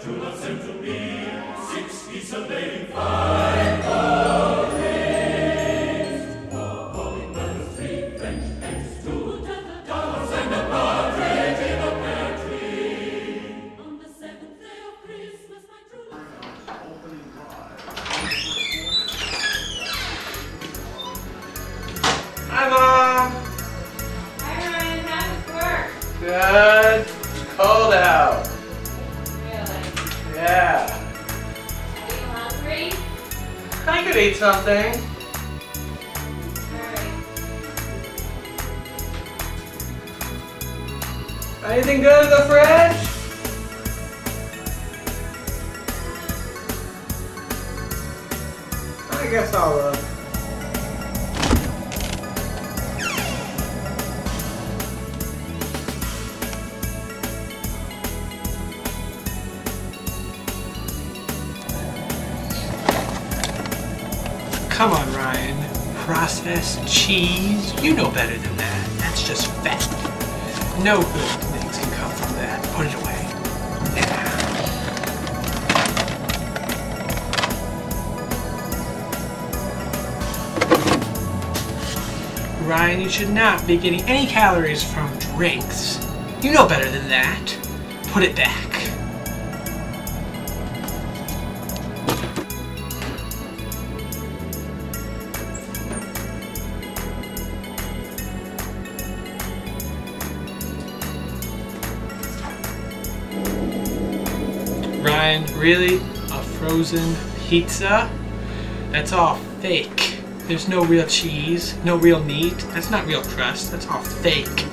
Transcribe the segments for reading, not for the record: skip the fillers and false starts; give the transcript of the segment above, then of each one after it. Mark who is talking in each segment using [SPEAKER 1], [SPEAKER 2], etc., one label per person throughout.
[SPEAKER 1] true love sent to me, 6 geese a laying, 5 gold rings. 4 calling brothers, 3 French hens, 2 doves, and a partridge in a pear tree. On the 7th day of Christmas, my true love.
[SPEAKER 2] Hi, Mom.
[SPEAKER 3] Hi, Ryan. How's work?
[SPEAKER 2] Good. It's cold out.
[SPEAKER 3] Really?
[SPEAKER 2] Yeah.
[SPEAKER 3] Are you hungry?
[SPEAKER 2] I could eat something.
[SPEAKER 3] Alright.
[SPEAKER 2] Anything good in the fridge? I guess I'll look. Come on, Ryan. Processed cheese? You know better than that. That's just fat. No good things can come from that. Put it away. Ryan, you should not be getting any calories from drinks. You know better than that. Put it back. Ryan, really? A frozen pizza? That's all fake. There's no real cheese, no real meat. That's not real crust. That's all fake.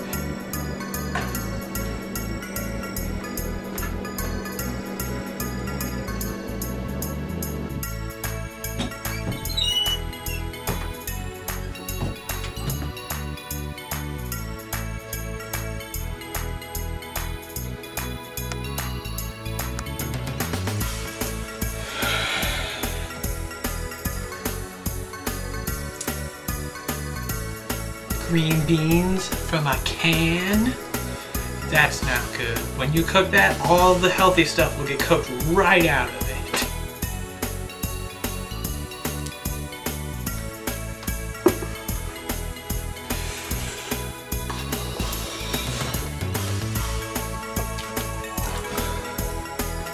[SPEAKER 2] Green beans from a can? That's not good. When you cook that, all the healthy stuff will get cooked right out of it.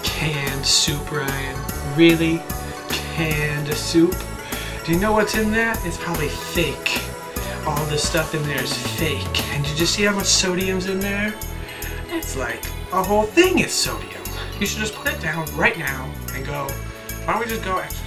[SPEAKER 2] Canned soup, Ryan. Really? Canned soup? Do you know what's in that? It's probably fake. All this stuff in there is fake. And did you see how much sodium's in there? It's like a whole thing is sodium. You should just put it down right now and go, why don't we just go extra